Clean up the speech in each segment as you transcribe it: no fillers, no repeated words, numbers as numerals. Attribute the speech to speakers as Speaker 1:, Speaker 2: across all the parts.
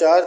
Speaker 1: 4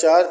Speaker 1: 4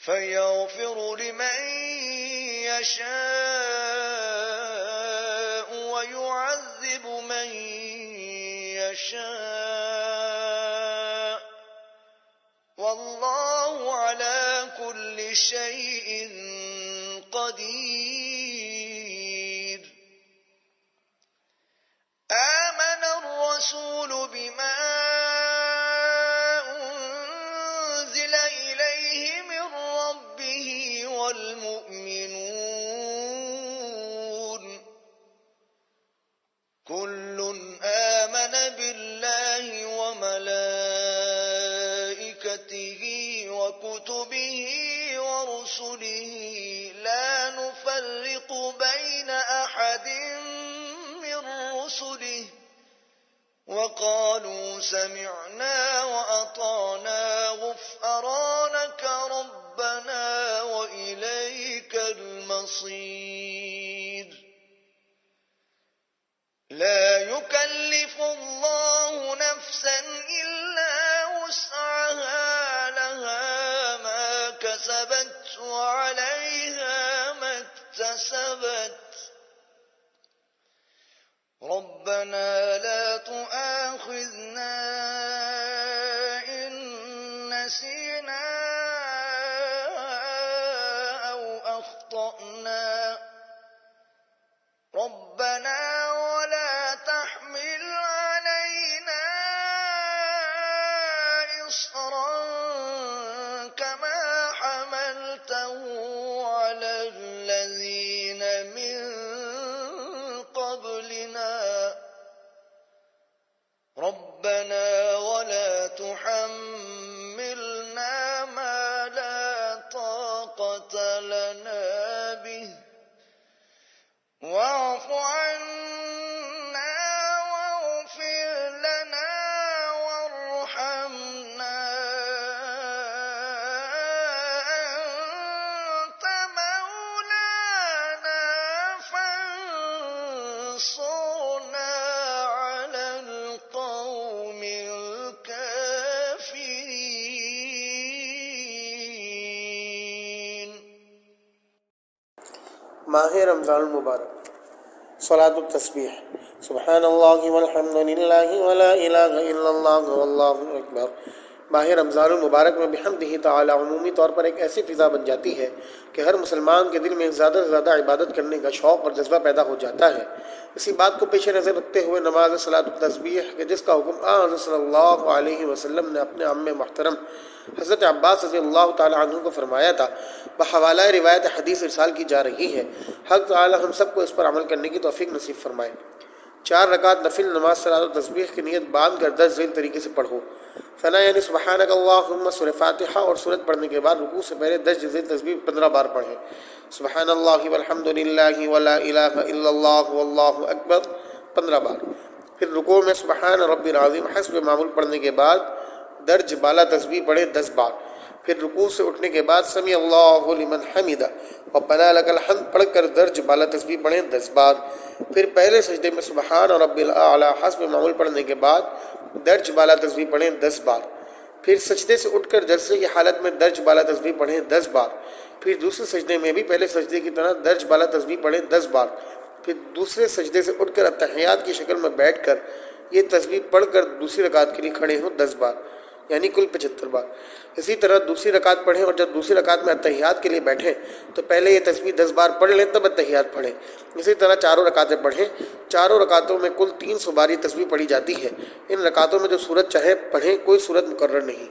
Speaker 2: فيغفر لمن يشاء ويعذب من يشاء والله على كل شيء قدير آمن الرسول بما أنزل إليه من ربه والمؤمنون كل آمن بالله وملائكته وكتبه ورسله لا نفرق بين أحد من رسله وقالوا سمعنا وأطعنا غفرانك ربنا وإليك المصير لا يكلف الله نفسا إلا وسعها لها ما كسبت وعليها ما اكتسبت ربنا لا تؤاخذنا إن نسينا أو أخطأنا ربنا ولا تحمل علينا إصرا كما حملته على الذين من قبلنا ربنا ولا تحملنا ما لا طاقة لنا به واعف عنا واغفر لنا وارحمنا أنت مولانا فانصرنا على القوم
Speaker 1: ماہ رمضان المبارک۔ صلاۃ التسبیح، سبحان اللہ والحمد للہ ولا الہ الا اللہ واللہ اکبر۔ ماہ رمضان المبارک میں بحمدہ تعالی عمومی طور پر ایک ایسی فضا بن جاتی ہے کہ ہر مسلمان کے دل میں زیادہ سے زیادہ عبادت کرنے کا شوق اور جذبہ پیدا ہو جاتا ہے۔ اسی بات کو پیش نظر رکھتے ہوئے نماز صلاۃ التسبیح کہ جس کا حکم حضرت صلی اللہ علیہ وسلم نے اپنے عم محترم حضرت عباس رضی اللہ تعالی عنہ کو فرمایا تھا، بحوالہ روایت حدیث ارسال کی جا رہی ہے۔ حق تعالی ہم سب کو اس پر عمل کرنے کی توفیق نصیب فرمائے۔ 4 رکعت نفل نماز صلاۃ التسبیح کی نیت باندھ کر درج ذیل طریقے سے پڑھو۔ ثنا یعنی سبحانک اللہم سورہ فاتحہ اور سورت پڑھنے کے بعد رکوع سے پہلے درج ذیل تسبیح 15 بار پڑھیں۔ سبحان اللہ والحمد للہ ولا الہ الا اللہ واللہ اکبر 15 بار۔ پھر رکوع میں سبحان رب العظیم حسب معمول پڑھنے کے بعد درج بالا تسبیح پڑھیں 10 بار۔ پھر رکوع سے اٹھنے کے بعد سمیع اللہ لمن حمدہ ربنا لک الحمد پڑھ کر درج بالا تسبیح پڑھیں 10 بار۔ پھر پہلے سجدے میں سبحان رب الاعلیٰ حسب معمول پڑھنے کے بعد درج بالا تسبیح پڑھیں 10 بار۔ پھر سجدے سے اٹھ کر جلسے کی حالت میں درج بالا تسبیح پڑھیں 10 بار۔ پھر دوسرے سجدے میں بھی پہلے سجدے کی طرح درج بالا تسبیح پڑھیں 10 بار۔ پھر دوسرے سجدے سے اٹھ کر اتحیات کی شکل میں بیٹھ کر یہ تسبیح پڑھ کر دوسری رکعت کے لیے کھڑے ہوں 10 بار، یعنی کل 75 بار۔ اسی طرح دوسری رکعت پڑھیں اور جب دوسری رکعت میں اتحیات کے لیے بیٹھیں تو پہلے یہ تسبیح 10 بار پڑھ لیں تب اتحیات پڑھیں۔ اسی طرح چاروں رکعتیں پڑھیں۔ چاروں رکعتوں میں کل 300 بار یہ تسبیح پڑھی جاتی ہے۔ ان رکعتوں میں جو سورت چاہے پڑھیں، کوئی سورت مقرر نہیں۔